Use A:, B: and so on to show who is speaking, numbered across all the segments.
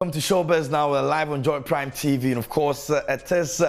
A: Welcome to Showbiz Now. We're live on Joy Prime TV, and of course, it is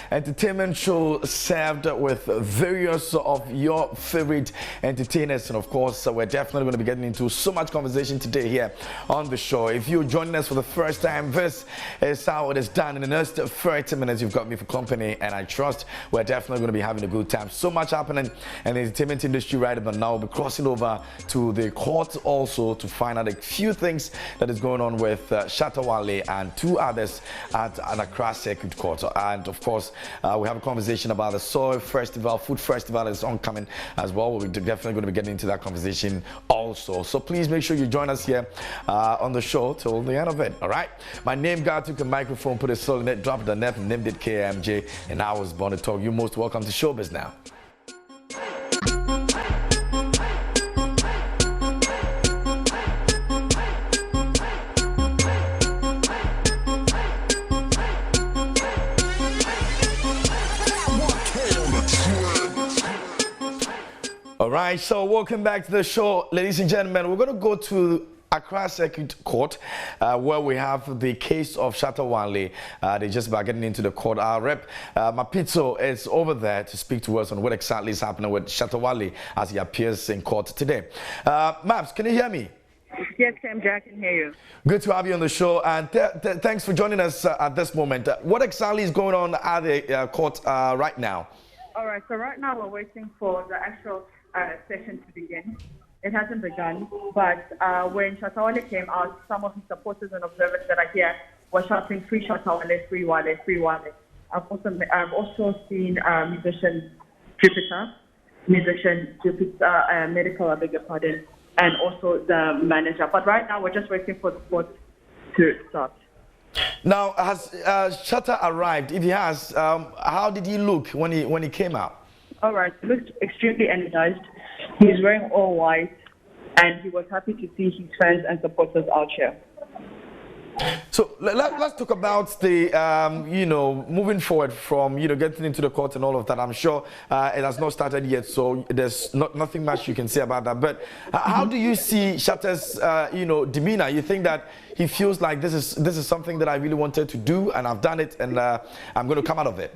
A: entertainment show served with various of your favorite entertainers, and of course, we're definitely going to be getting into so much conversation today here on the show. If you're joining us for the first time, this is how it is done. In the next 30 minutes, you've got me for company, and I trust we're definitely going to be having a good time. So much happening in the entertainment industry right about now. We'll be crossing over to the court also to find out a few things that is going on with Shatta Wale and two others at an Accra Circuit Court. And of course, we have a conversation about the Soil Festival, Food Festival is oncoming as well. We're definitely going to be getting into that conversation also. So please make sure you join us here on the show till the end of it. All right. My name, God took a microphone, put a soul in it, dropped the net, and named it KMJ, and I was born to talk. You're most welcome to Showbiz Now. All right, so welcome back to the show, ladies and gentlemen. We're going to go to Accra Circuit Court, where we have the case of Shatta Wale. They just about getting into the court. Our rep, Mapito, is over there to speak to us on what exactly is happening with Shatta Wale as he appears in court today. Maps, can you hear me?
B: Yes, KMJ, I can hear you.
A: Good to have you on the show, and thanks for joining us at this moment. What exactly is going on at the court right now?
B: All right, so right now we're waiting for the actual session to begin. It hasn't begun, but when Shatta Wale came out, some of his supporters and observers that are here were shouting, "Free Shatta Wale, free Wale, free Wale." I've also seen musician Jupiter, medical, I beg your pardon, and also the manager. But right now we're just waiting for the court to start.
A: Now, has Shatta arrived? If he has, how did he look when he came out?
B: All right, he looked extremely energized. He's wearing all white, and he was happy to see his fans and supporters out here.
A: So let's talk about the, moving forward from, getting into the court and all of that. I'm sure it has not started yet, so there's nothing much you can say about that. But how do you see Shatta's, demeanor? You think that he feels like this is something that I really wanted to do, and I've done it, and I'm going to come out of it?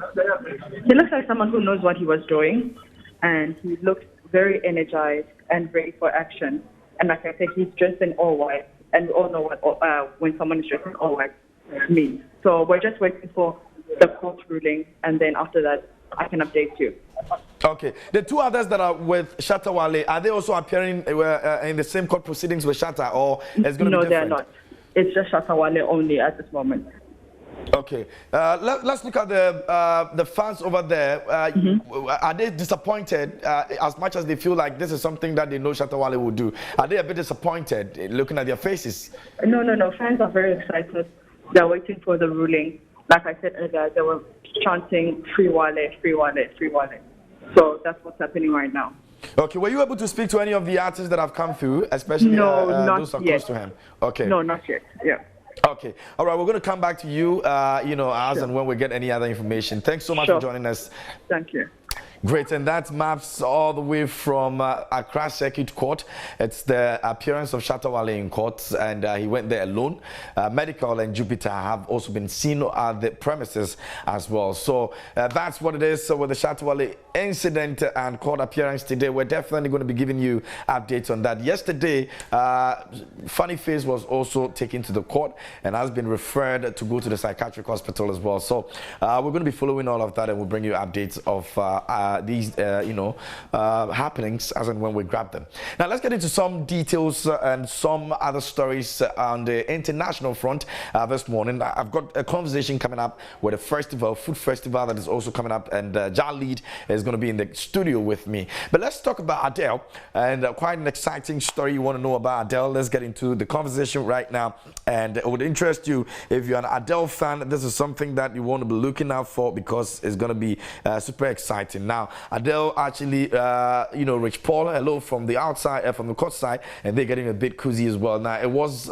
B: He looks like someone who knows what he was doing, and he looks very energized and ready for action. And like I said, he's dressed in all white. And we all know what when someone is dressed in all white means. So we're just waiting for the court ruling, and then after that, I can update you.
A: Okay. The two others that are with Shatta Wale, are they also appearing in the same court proceedings with Shatta, or it's going to be different?
B: No, they're not. It's just Shatta Wale only at this moment.
A: Okay. Let's look at the fans over there. Are they disappointed as much as they feel like this is something that they know Shatta Wale will do? Are they a bit disappointed looking at their faces?
B: No. Fans are very excited. They're waiting for the ruling. Like I said earlier, they were chanting, "Free Wale, free Wale, free Wale." So that's what's happening right now.
A: Okay. Were you able to speak to any of the artists that have come through, especially those who are close to him? Okay.
B: No, not yet. Yeah.
A: Okay. All right. We're going to come back to you, as and when we get any other information. Thanks so much for joining us.
B: Thank you.
A: Great, and that maps all the way from Accra Circuit Court. It's the appearance of Shatta Wale in court, and he went there alone. Medical and Jupiter have also been seen at the premises as well. So that's what it is with the Shatta Wale incident and court appearance today. We're definitely going to be giving you updates on that. Yesterday, Funny Face was also taken to the court and has been referred to go to the psychiatric hospital as well. So we're going to be following all of that, and we'll bring you updates of these happenings as and when we grab them. Now let's get into some details and some other stories on the international front this morning. I've got a conversation coming up with a festival, food festival, that is also coming up, and Jan Lead is going to be in the studio with me. But let's talk about Adele, and quite an exciting story you want to know about Adele. Let's get into the conversation right now, and it would interest you if you're an Adele fan. This is something that you want to be looking out for because it's going to be super exciting. Now, Now, Adele actually, Rich Paul, hello from the outside, from the court side, and they're getting a bit cozy as well. Now, it was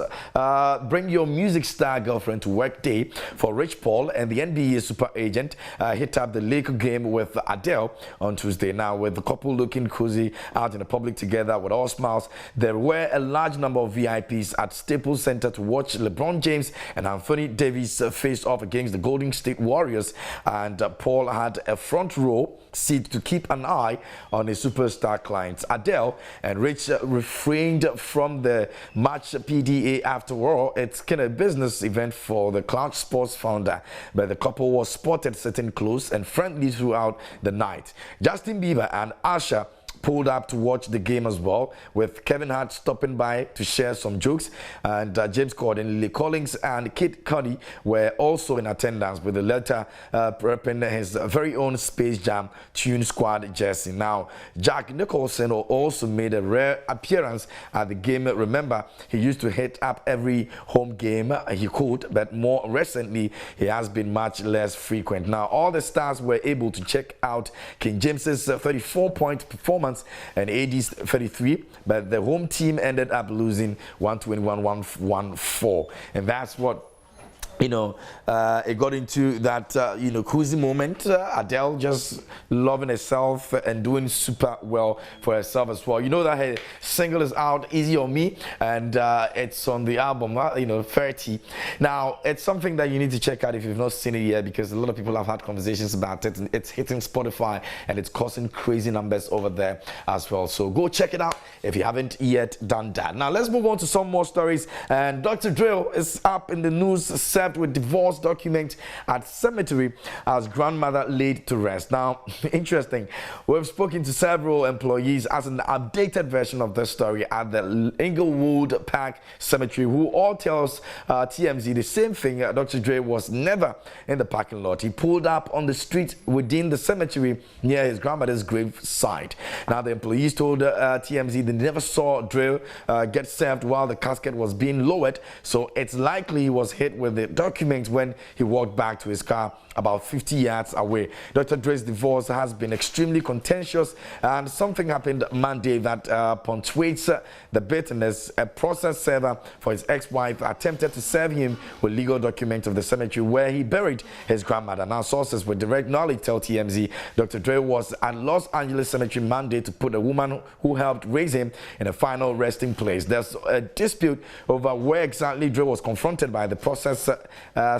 A: Bring Your Music Star Girlfriend to Work Day for Rich Paul, and the NBA super agent hit up the Laker game with Adele on Tuesday. Now, with the couple looking cozy out in the public together with all smiles, there were a large number of VIPs at Staples Center to watch LeBron James and Anthony Davis face off against the Golden State Warriors, and Paul had a front row seat to keep an eye on his superstar clients. Adele and Rich refrained from the match PDA after all. It's kind of a business event for the Cloud Sports founder, but the couple was spotted sitting close and friendly throughout the night. Justin Bieber and Usher pulled up to watch the game as well, with Kevin Hart stopping by to share some jokes, and James Corden, Lily Collins, and Kid Cudi were also in attendance, with the latter prepping his very own Space Jam Tune Squad jersey. Now, Jack Nicholson also made a rare appearance at the game. Remember, he used to hit up every home game he could, but more recently, he has been much less frequent. Now, all the stars were able to check out King James's 34-point performance and AD's 33, but the home team ended up losing 121-114, and that's what it got into that cozy moment. Adele just loving herself and doing super well for herself as well. You know that her single is out, Easy on Me, and it's on the album 30. Now, it's something that you need to check out if you've not seen it yet, because a lot of people have had conversations about it, and it's hitting Spotify and it's causing crazy numbers over there as well. So go check it out if you haven't yet done that. Now, let's move on to some more stories. And Dr. Dre is up in the news, with divorce document at cemetery as grandmother laid to rest. Now, interesting, we've spoken to several employees as an updated version of this story at the Inglewood Park Cemetery, who all tells TMZ the same thing. Dr. Dre was never in the parking lot. He pulled up on the street within the cemetery near his grandmother's grave site. Now, the employees told TMZ they never saw Dre get served while the casket was being lowered, so it's likely he was hit with the document when he walked back to his car about 50 yards away. Dr. Dre's divorce has been extremely contentious, and something happened Monday that punctuates the bitterness. A process server for his ex-wife attempted to serve him with legal documents of the cemetery where he buried his grandmother. Now, sources with direct knowledge tell TMZ Dr. Dre was at Los Angeles Cemetery Monday to put a woman who helped raise him in a final resting place. There's a dispute over where exactly Dre was confronted by the process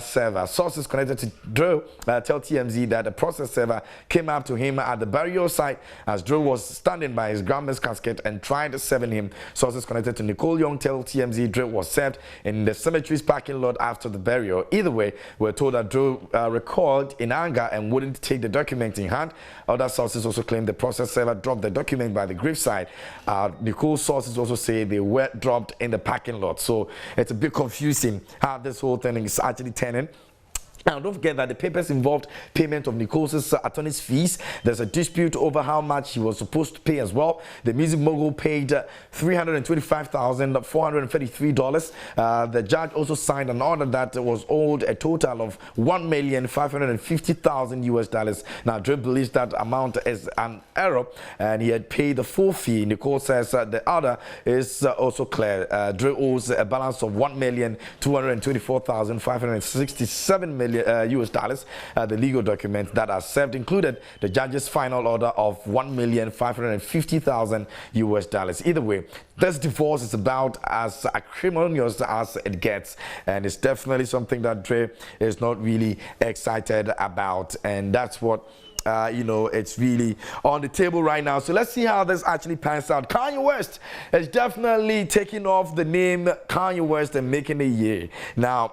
A: server. Sources connected to Dre tell TMZ that the process server came up to him at the burial site as Dre was standing by his grandma's casket and tried serving him. Sources connected to Nicole Young tell TMZ Dre was served in the cemetery's parking lot after the burial. Either way, we're told that Dre recoiled in anger and wouldn't take the document in hand. Other sources also claim the process server dropped the document by the graveside. Nicole's sources also say they were dropped in the parking lot. So it's a bit confusing how this whole thing is actually turning. Now, don't forget that the papers involved payment of Nicole's attorney's fees. There's a dispute over how much he was supposed to pay as well. The music mogul paid $325,433. The judge also signed an order that was owed a total of $1,550,000 US. Now, Dre believes that amount is an error, and he had paid the full fee. Nicole says the order is also clear. Dre owes a balance of $1,224,567 US. The legal documents that are served included the judge's final order of $1,550,000 US. Either way, this divorce is about as acrimonious as it gets, and it's definitely something that Dre is not really excited about, and that's what it's really on the table right now. So let's see how this actually pans out. Kanye West is definitely taking off the name Kanye West and making a year. Now,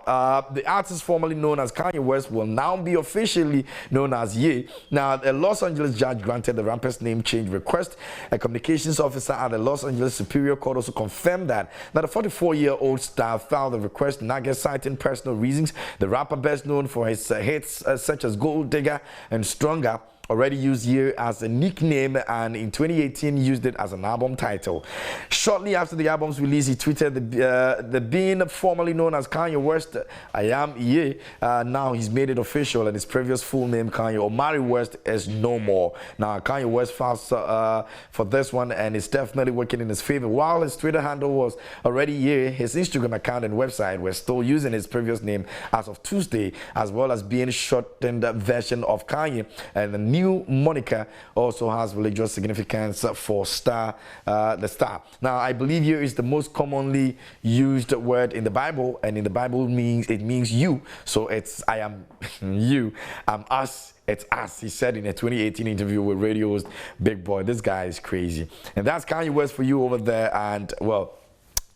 A: the artist formerly known as Kanye West will now be officially known as Ye. Now, a Los Angeles judge granted the rapper's name change request. A communications officer at the Los Angeles Superior Court also confirmed that the 44-year-old star filed the request in August, citing personal reasons. The rapper, best known for his hits such as Gold Digger and Stronger, already used here as a nickname, and in 2018 used it as an album title. Shortly after the album's release, he tweeted the being formerly known as Kanye West, I am Ye. Now he's made it official, and his previous full name, Kanye Omari West, is no more. Now Kanye West files for this one, and it's definitely working in his favor. While his Twitter handle was already Ye, his Instagram account and website were still using his previous name as of Tuesday, as well as being shortened version of Kanye. And the new moniker also has religious significance for the star. Now, I believe here is the most commonly used word in the Bible, and in the Bible it means you. So it's I am you, I'm us. It's us, he said in a 2018 interview with radio host Big Boy. This guy is crazy. And that's Kanye West for you over there. And, well,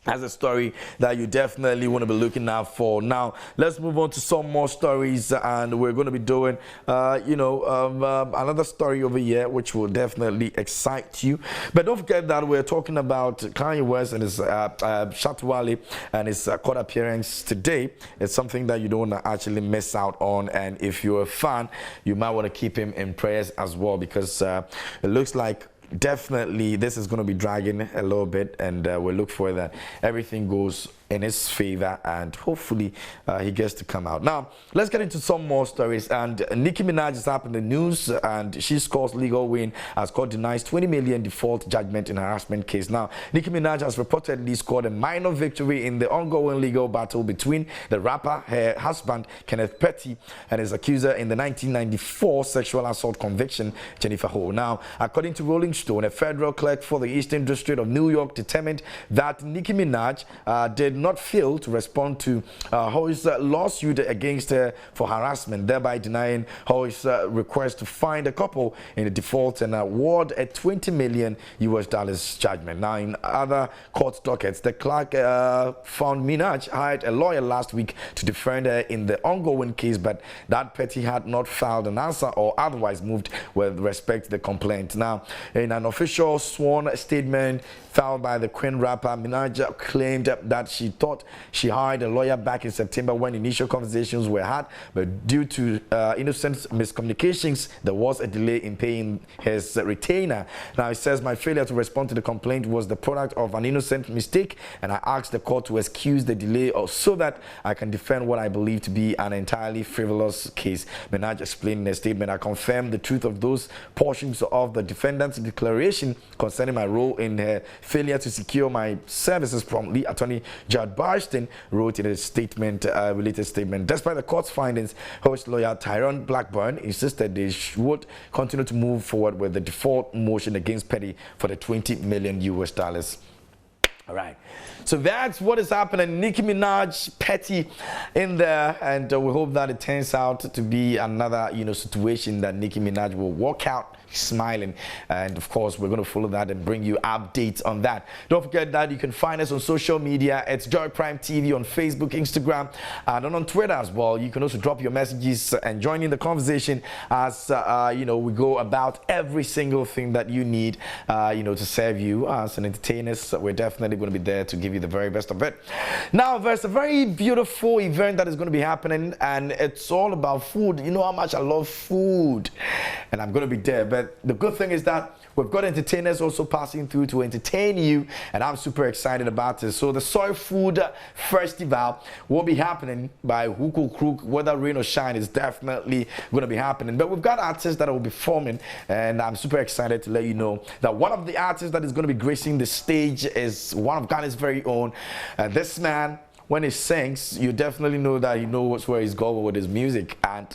A: that's a story that you definitely want to be looking out for. Now, let's move on to some more stories, and we're going to be doing, another story over here, which will definitely excite you. But don't forget that we're talking about Kanye West and his Shatta Wale and his court appearance today. It's something that you don't want to actually miss out on, and if you're a fan, you might want to keep him in prayers as well, because it looks like definitely this is going to be dragging a little bit, and we'll look for that everything goes in his favor, and hopefully he gets to come out. Now, let's get into some more stories. And Nicki Minaj is up in the news, and she scores legal win as court denies 20 million default judgment in harassment case. Now, Nicki Minaj has reportedly scored a minor victory in the ongoing legal battle between the rapper, her husband, Kenneth Petty, and his accuser in the 1994 sexual assault conviction, Jennifer Ho. Now, according to Rolling Stone, a federal clerk for the Eastern District of New York determined that Nicki Minaj did not fail to respond to Ho's lawsuit against her for harassment, thereby denying Ho's request to find a couple in the default and award a $20 million judgment. Now, in other court dockets, the clerk found Minaj hired a lawyer last week to defend her in the ongoing case, but that Petty had not filed an answer or otherwise moved with respect to the complaint. Now, in an official sworn statement filed by the Queen rapper, Minaj claimed that she thought she hired a lawyer back in September when initial conversations were had, but due to innocent miscommunications, there was a delay in paying his retainer. Now, it says, my failure to respond to the complaint was the product of an innocent mistake, and I asked the court to excuse the delay so that I can defend what I believe to be an entirely frivolous case. Minaj explained in a statement, I confirm the truth of those portions of the defendant's declaration concerning my role in her failure to secure my services promptly. Attorney Judd Barston wrote in a statement, related statement. Despite the court's findings, host lawyer Tyrone Blackburn insisted they would continue to move forward with the default motion against Petty for the $20 million. All right, so that's what is happening. Nicki Minaj, Petty in there, and we hope that it turns out to be another, situation that Nicki Minaj will walk out smiling, and of course we're going to follow that and bring you updates on that. Don't forget that you can find us on social media. It's Joy Prime TV on Facebook, Instagram, and on Twitter as well. You can also drop your messages and join in the conversation as we go about every single thing that you need to serve you as an entertainers. We're definitely going to be there to give you the very best of it. Now, there's a very beautiful event that is going to be happening, and it's all about food. You know how much I love food, and I'm going to be there. But the good thing is that we've got entertainers also passing through to entertain you, and I'm super excited about this. So the Soy Food Festival will be happening by hook or crook, whether rain or shine, is definitely going to be happening. But we've got artists that will be performing, and I'm super excited to let you know that one of the artists that is going to be gracing the stage is one of Ghana's very own. This man, when he sings, you definitely know that he knows where he's going with his music. And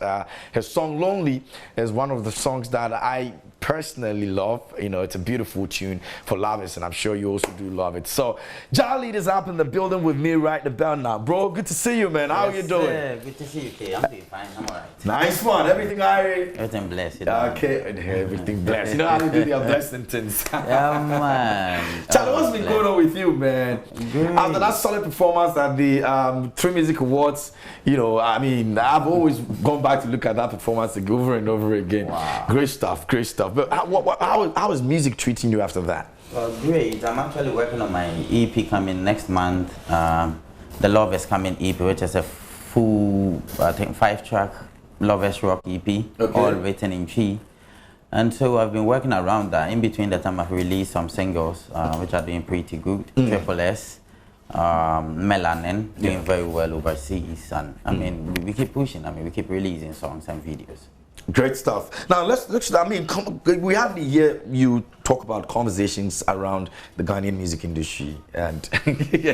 A: his song Lonely is one of the songs that I personally love. It's a beautiful tune for lovers, and I'm sure you also do love it. So, Jolly is up in the building with me right about now. Bro, good to see you, man. How are you doing?
C: Good to see you, Kay. I'm doing fine. I'm alright.
A: Nice one. Everything all right?
C: Everything blessed.
A: Okay, everything blessed. You know how we do their blessing things.
C: Yeah, man.
A: Charlie, what's been going on with you, man?
C: Great.
A: After that solid performance at the 3 Music Awards, I've always gone back to look at that performance over and over again.
C: Wow.
A: Great stuff, great stuff. But how is music treating you after that?
C: Well, great. I'm actually working on my EP coming next month. The Lovers Coming EP, which is a full, I think, 5-track Lovers Rock EP, all written in G. And so I've been working around that. In between the time, I've released some singles, which are doing pretty good. Triple S, Melanin, doing very well overseas. And I mean, we keep pushing. I mean, we keep releasing songs and videos.
A: Great stuff. Now let's. I mean, we hardly hear you talk about conversations around the Ghanaian music industry, and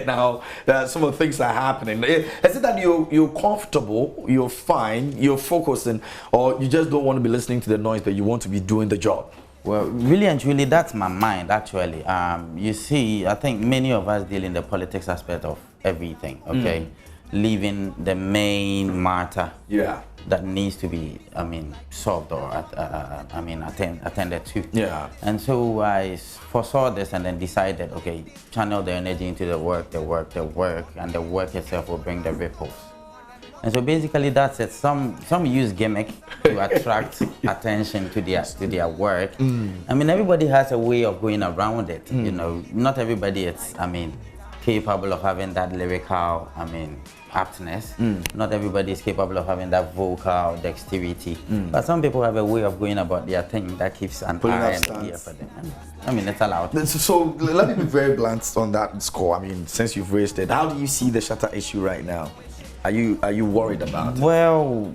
A: now some of the things that are happening. Is it that you're comfortable, you're fine, you're focusing, or you just don't want to be listening to the noise, but you want to be doing the job?
C: Well, really and truly, that's my mind, actually. You see, I think many of us deal in the politics aspect of everything, okay? Leaving the main matter that needs to be, I mean, solved or, attended to.
A: Yeah.
C: And so I foresaw this and then decided, okay, channel the energy into the work, and the work itself will bring the ripples. And so basically that's it. Some use gimmick to attract attention to their work. I mean, everybody has a way of going around it. You know, not everybody is, I mean, capable of having that lyrical, I mean, aptness. Not everybody is capable of having that vocal dexterity. But some people have a way of going about their thing that keeps an eye and ear for them. I mean, it's allowed.
A: So let me be very blunt on that score. I mean, since you've raised it, how do you see the Shatta issue right now? Are you worried about it?
C: Well,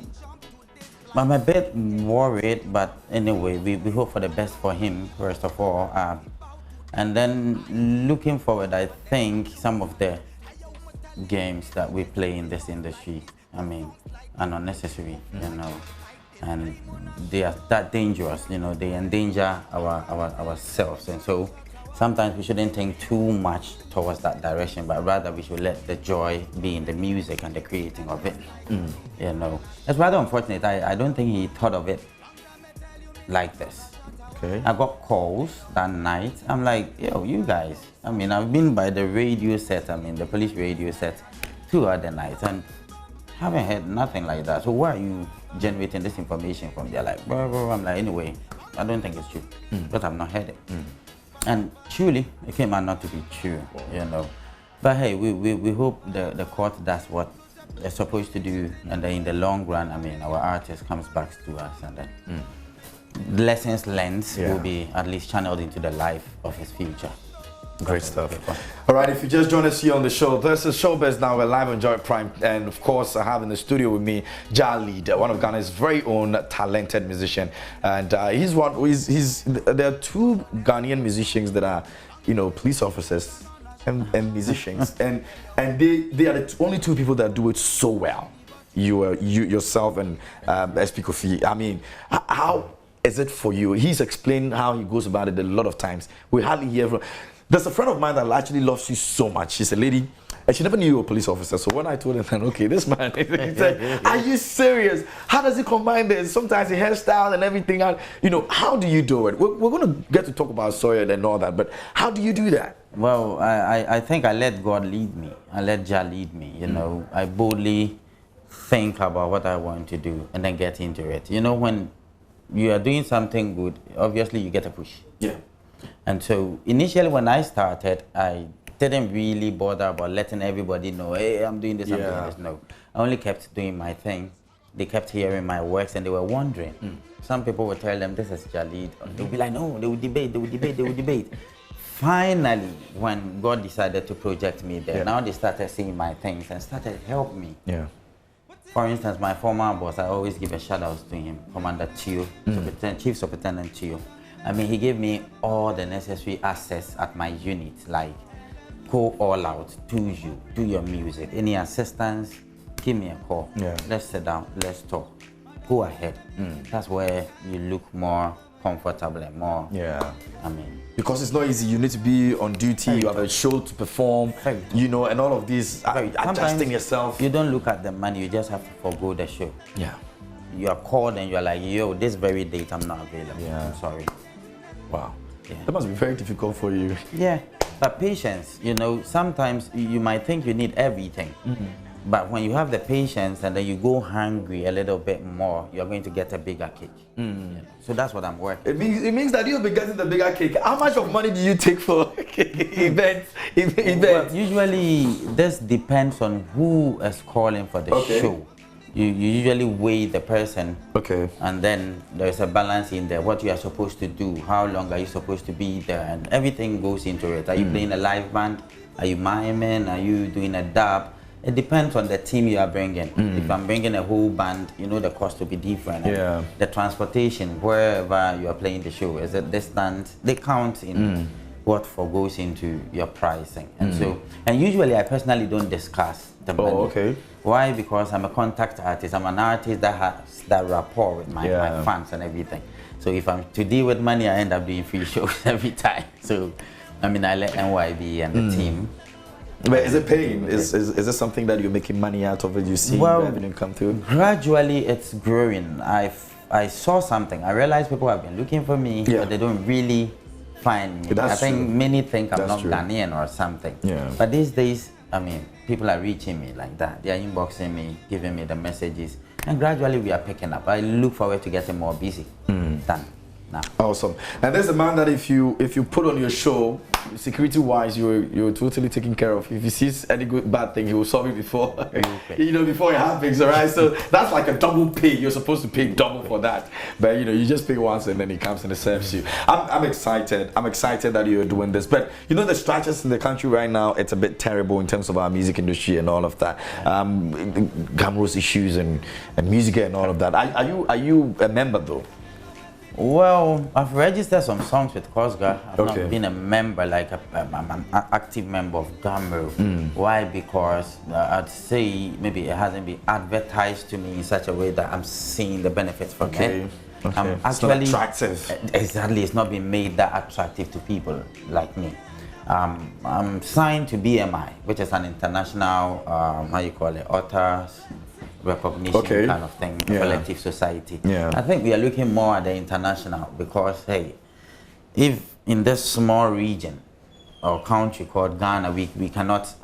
C: I'm a bit worried, but anyway, we hope for the best for him, first of all. And then looking forward, I think some of the games that we play in this industry, I mean, are not necessary, you know, and they are that dangerous, you know, they endanger ourselves. And so sometimes we shouldn't think too much towards that direction, but rather we should let the joy be in the music and the creating of it. You know, it's rather unfortunate. I don't think he thought of it like this.
A: Okay.
C: I got calls that night. I'm like, yo, you guys. I mean, I've been by the radio set, I mean, the police radio set 2 other nights and haven't heard nothing like that. So why are you generating this information from there? Like, blah, blah, blah. I'm like, anyway, I don't think it's true, but I've not heard it. And truly, it came out not to be true, you know. But hey, we hope the court does what they're supposed to do, and then in the long run, I mean, our artist comes back to us, and then lessons learned will be at least channeled into the life of his future.
A: Great stuff. All right, if you just joined us here on the show, this is Showbiz Now. We're live on Joy Prime, and of course, I have in the studio with me Jalid, one of Ghana's very own talented musician, and he's one. There are 2 Ghanaian musicians that are, you know, police officers and musicians, and they are the only 2 people that do it so well. You yourself and SP Kofi. I mean, how is it for you? He's explained how he goes about it a lot of times. We hardly hear from. There's a friend of mine that actually loves you so much. She's a lady, and she never knew you were a police officer. So when I told him, okay, this man, he said, are you serious? How does he combine this? Sometimes the hairstyle and everything. You know, how do you do it? We're going to get to talk about Sawyer and all that, but how do you do that?
C: Well, I think I let God lead me. I let Jah lead me, you know. I boldly think about what I want to do and then get into it. You know, when you are doing something good, obviously you get a push.
A: Yeah.
C: And so initially when I started, I didn't really bother about letting everybody know, hey, I'm doing this, I'm doing this. No, I only kept doing my thing. They kept hearing my works and they were wondering. Some people would tell them, this is Jalid. They would be like, no, they would debate. Finally, when God decided to project me there, now they started seeing my things and started helping me.
A: Yeah.
C: For instance, my former boss, I always give a shout out to him, Commander Tio, Chief Superintendent Tio. I mean, he gave me all the necessary access at my unit, like go all out, do your music. Any assistance, give me a call. Yeah. Let's sit down, let's talk. Go ahead. That's where you look more comfortable and more. Yeah. I mean,
A: because it's not easy. You need to be on duty. You have a show to perform. You know, and all of these adjusting yourself.
C: You don't look at the money. You just have to forgo the show.
A: Yeah.
C: You are called and you are like, yo, this very date I'm not available. Yeah. I'm sorry.
A: Wow. Yeah. That must be very difficult for you.
C: Yeah. But patience. You know, sometimes you might think you need everything. But when you have the patience and then you go hungry a little bit more, you're going to get a bigger cake. You know? So that's what I'm working.
A: It means that you'll be getting the bigger cake. How much of money do you take for events?
C: Well, usually, this depends on who is calling for the show. you usually weigh the person.
A: Okay.
C: And then there's a balance in there. What you are supposed to do, how long are you supposed to be there, and everything goes into it. Are you playing a live band? Are you miming? Are you doing a dub? It depends on the team you are bringing. If I'm bringing a whole band, you know the cost will be different.
A: Yeah.
C: And the transportation, wherever you are playing the show, is a distance. They count in what goes into your pricing. And so, and usually I personally don't discuss the money.
A: Oh, okay.
C: Why? Because I'm a contact artist. I'm an artist that has that rapport with my fans and everything. So if I'm to deal with money, I end up doing free shows every time. So, I mean, I let NYB and the team.
A: But is it paying? Is this something that you're making money out of it? You see revenue come through?
C: Gradually, it's growing. I saw something. I realized people have been looking for me, but they don't really find me. I think many think I'm not Ghanaian or something. Yeah. But these days, I mean, people are reaching me like that. They are inboxing me, giving me the messages, and gradually we are picking up. I look forward to getting more busy than now.
A: Awesome. And there's a man that if you put on your show, security-wise, you're totally taken care of. If he sees any good bad thing, he will solve it before before it happens. All right. So that's like a double pay. You're supposed to pay double for that, but you just pay once and then he comes and he serves you. I'm excited. I'm excited that you're doing this. But the structures in the country right now, it's a bit terrible in terms of our music industry and all of that. Gamros issues and music and all of that. Are you a member though?
C: Well, I've registered some songs with Kosga. I've not been a member, like I'm an active member of Gamro. Why? Because I'd say maybe it hasn't been advertised to me in such a way that I'm seeing the benefits from it.
A: Actually,
C: it's not attractive. Exactly, it's not been made that attractive to people like me. I'm signed to BMI, which is an international, authors recognition kind of thing, collective society. I think we are looking more at the international because, hey, if in this small region or country called Ghana, we cannot,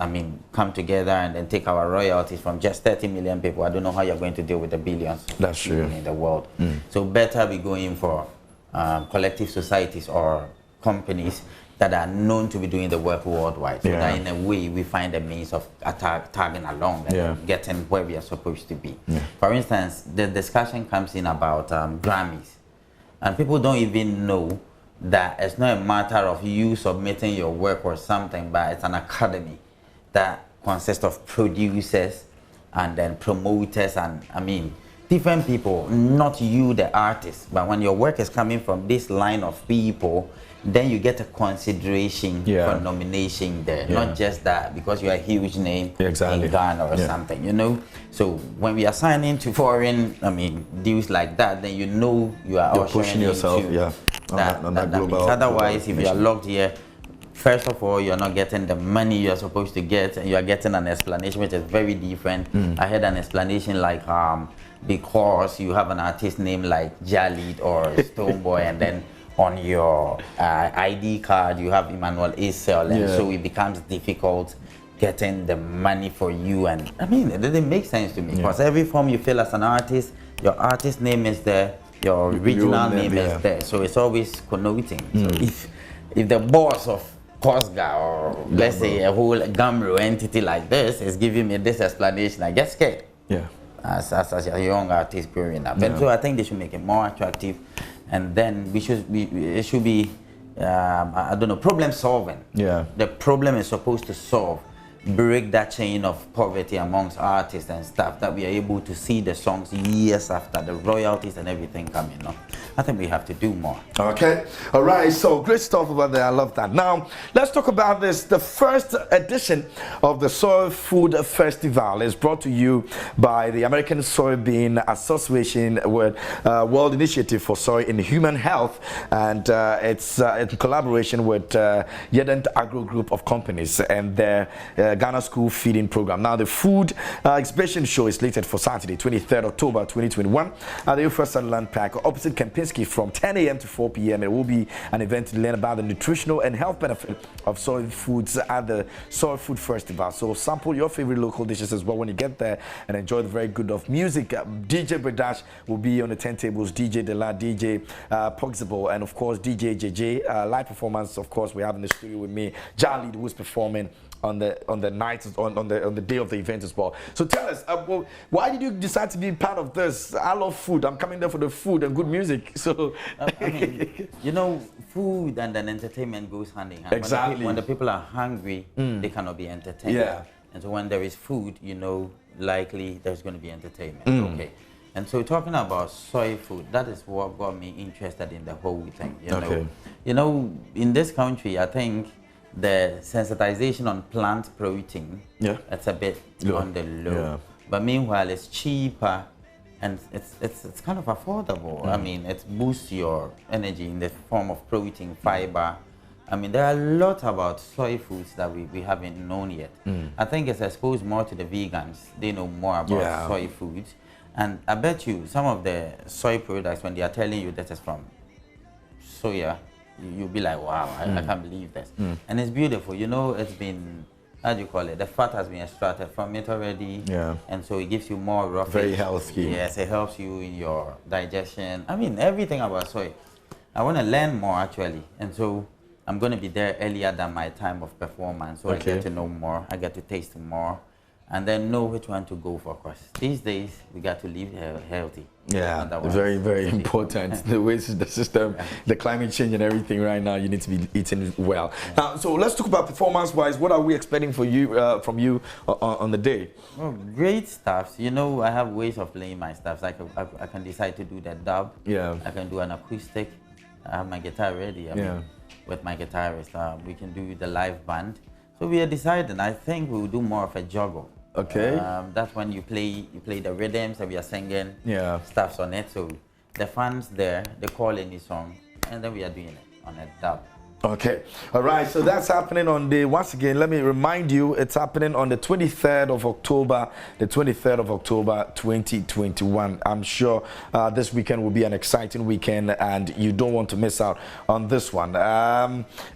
C: come together and then take our royalties from just 30 million people. I don't know how you're going to deal with the billions in the world. So better we go in for collective societies or companies that are known to be doing the work worldwide. So that in a way we find a means of tagging along and getting where we are supposed to be. For instance, the discussion comes in about Grammys. And people don't even know that it's not a matter of you submitting your work or something, but it's an academy that consists of producers and then promoters and different people, not you the artist. But when your work is coming from this line of people, then you get a consideration for nomination there. Not just that because you're a huge name in Ghana or something, So when we are signing to foreign, deals like that, then you are
A: pushing yourself,
C: on that global. Otherwise, if you are locked here, first of all, you're not getting the money you're supposed to get, and you are getting an explanation which is very different. I had an explanation like, because you have an artist name like Jalid or Stoneboy, and then on your ID card you have Emmanuel Isel, and so it becomes difficult getting the money for you. And it doesn't make sense to me because every form you fill as an artist, your artist name is there, your original name is there, so it's always connoting. So if the boss of Kosga or let's say a whole Gamro entity like this is giving me this explanation, I get scared. As a young artist growing up. And so I think they should make it more attractive, and then it should be problem solving. The problem is supposed to solve, break that chain of poverty amongst artists and stuff, that we are able to see the songs years after the royalties and everything coming up. I think we have to do more.
A: Okay, all right, so great stuff over there. I love that. Now let's talk about this. The first edition of the Soil Food Festival is brought to you by the American Soybean Association with World Initiative for Soy in Human Health, and it's in collaboration with Yedent Agro Group of companies and their Ghana School Feeding Program. Now the food exhibition show is slated for Saturday, 23rd October 2021 at the Ufra Land Park opposite Kempinski from 10 a.m. to 4 p.m. It will be an event to learn about the nutritional and health benefit of soy foods at the Soil Food Festival. So sample your favorite local dishes as well when you get there and enjoy the very good of music. DJ Bredash will be on the turntables, DJ Dela, DJ Poxible, and of course DJ JJ. Live performance, of course, we have in the studio with me, Jalid, who's performing on the night on the day of the event as well. So tell us, well, why did you decide to be part of this? I love food. I'm coming there for the food and good music. So
C: I mean, you know, food and then entertainment goes hand in hand.
A: Exactly.
C: When the people are hungry, they cannot be entertained.
A: Yeah.
C: And so when there is food, you know, likely there's going to be entertainment. Okay. And so talking about soy food, that is what got me interested in the whole thing. You know, in this country, I think the sensitization on plant protein, it's a bit on the low.
A: Yeah.
C: But meanwhile, it's cheaper and it's kind of affordable. I mean, it boosts your energy in the form of protein, fiber. I mean, there are a lot about soy foods that we haven't known yet. I think it's exposed more to the vegans. They know more about soy foods. And I bet you some of the soy products, when they are telling you that it's from soya, you'll be like, wow, I can't believe this. And it's beautiful. You know, it's been, how do you call it? The fat has been extracted from it already. Yeah. And so it gives you more roughage.
A: Very healthy.
C: Yes, it helps you in your digestion. I mean, everything about soy. I want to learn more, actually. And so I'm going to be there earlier than my time of performance. So I get to know more. I get to taste more. And then know which one to go for. Because these days, we got to live healthy.
A: Yeah, very, very important. The way the system, the climate change and everything right now, you need to be eating well. Now, so let's talk about performance-wise. What are we expecting for you, from you on the day?
C: Well, great stuff. You know, I have ways of playing my stuff. Like I can decide to do the dub. Yeah. I can do an acoustic. I have my guitar ready. I mean, with my guitarist, we can do the live band. So we are deciding. I think we will do more of a juggle. Okay. That's when you play the rhythms and we are singing stuffs on it. So the fans there, they call any song, and then we are doing it on a dub.
A: Okay. All right. So that's happening on the, once again, let me remind you, it's happening on the 23rd of October, 2021. I'm sure this weekend will be an exciting weekend and you don't want to miss out on this one.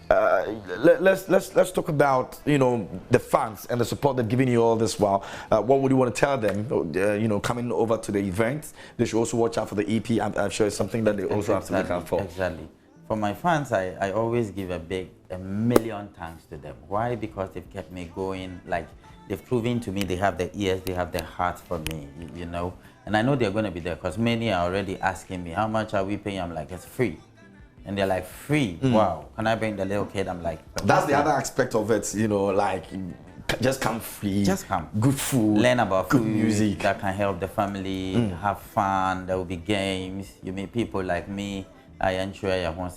A: Let's talk about, you know, the fans and the support they're giving you all this while. What would you want to tell them, you know, coming over to the event? They should also watch out for the EP. I'm sure it's something that they also have to look out for.
C: Exactly. For my fans, I always give a million thanks to them. Why? Because they've kept me going. Like, they've proven to me they have the ears, they have the heart for me, you know. And I know they're going to be there because many are already asking me, how much are we paying? I'm like, it's free. And they're like, free? Wow. Can I bring the little kid? I'm like,
A: that's the other aspect of it, you know, like, just come free.
C: Just come.
A: Good food.
C: Learn about
A: good
C: food
A: music.
C: That can help the family, have fun. There will be games. You meet people like me. I enjoy you know,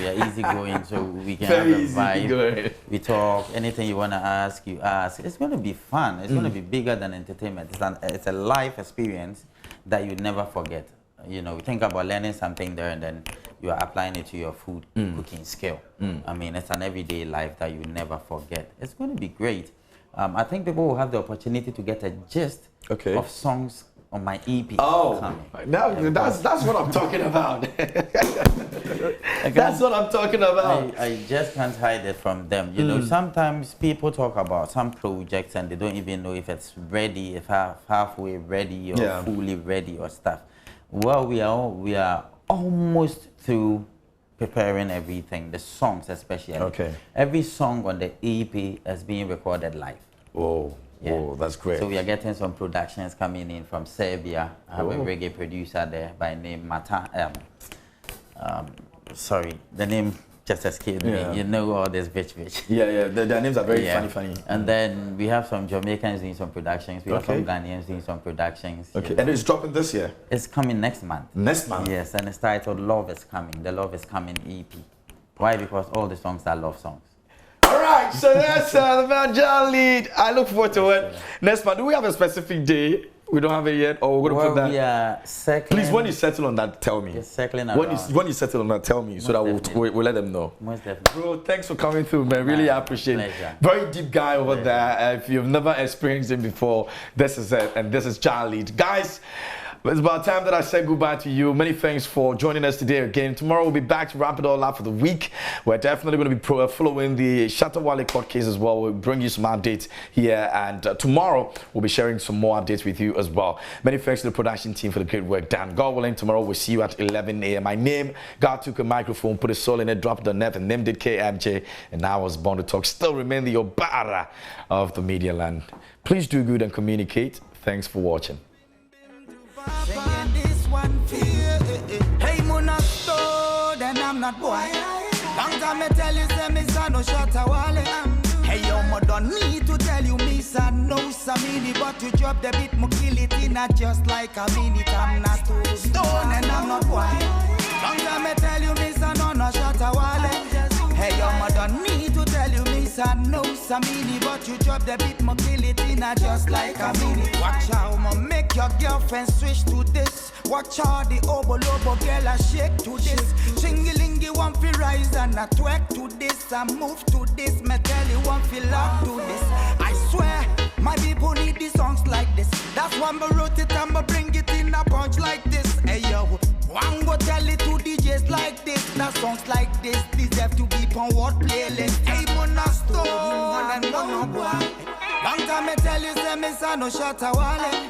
C: we are easy going, so we can have a vibe. We talk, anything you want to ask, you ask. It's going to be fun. It's going to be bigger than entertainment. It's a life experience that you never forget. You know, think about learning something there and then you are applying it to your food cooking skill. I mean, it's an everyday life that you never forget. It's going to be great. I think people will have the opportunity to get a gist of songs on my EP.
A: Oh, now that's what I'm talking about. That's what I'm talking about.
C: I just can't hide it from them. You know, sometimes people talk about some projects and they don't even know if it's ready, if halfway ready or fully ready or stuff. Well, we are almost through preparing everything, the songs especially. Okay. Every song on the EP is being recorded live.
A: Oh. Yeah. Oh, that's great.
C: So we are getting some productions coming in from Serbia. I have a reggae producer there by name Mata. Sorry, the name just escaped me. You know all this bitch.
A: Yeah. Their names are very funny.
C: And then we have some Jamaicans doing some productions. We have some Ghanaians doing some productions.
A: Okay. And it's dropping this year?
C: It's coming next month. Next month? Yes, and it's titled Love Is Coming. The Love Is Coming EP. Why? Because all the songs are love songs.
A: Alright, so that's the man John Lead. I look forward to it. Next month, do we have a specific day? We don't have it yet, or we're going to put that?
C: We are circling.
A: Please, when you settle on that, tell me.
C: Circling around.
A: When you settle on that, tell me, so that we'll let them know.
C: Most definitely.
A: Bro, thanks for coming through, man. Really appreciate it. Very deep guy over there. If you've never experienced him before, this is it, and this is John Lead. Guys, It's about time that I said goodbye to you. Many thanks for joining us today again. Tomorrow we'll be back to wrap it all up for the week. We're definitely going to be following the Shatta Wale court case as well. We'll bring you some updates here, and tomorrow we'll be sharing some more updates with you as well. Many thanks to the production team for the great work done. God willing, tomorrow we'll see you at 11 a.m. My name, God took a microphone, put a soul in it, dropped the net, and named it KMJ, and I was born to talk. Still remain the Obara of the media land. Please do good and communicate. Thanks for watching.
D: Hey, Monasto, then I'm not boy. Long time I tell you, say me son no Shatta Wale. Hey, yo, mo don't need to tell you, me son no samini, but you drop the beat, mo kill it in a just like a minute. I'm not too stone and I'm not boy. Long time I tell you, me son no Shatta Wale. Hey, yo, mo don't need to tell you, me son no samini, but you drop the beat, mo kill it in a just like a minute. Watch how mo make your girlfriend switch to this. Watch how the obo-lobo girl a shake to this. Chingy-lingy one fi rise and a twerk to this. And move to this, me tell you one fi lock to this. I swear, my people need the songs like this. That's why me wrote it and me bring it in a punch like this. Hey yo, one go tell it to DJs like this. That songs like this deserve to be on what playlist. Hey, Monasto, and Mono boy. Long time me tell you, say me son no Shatta Wale.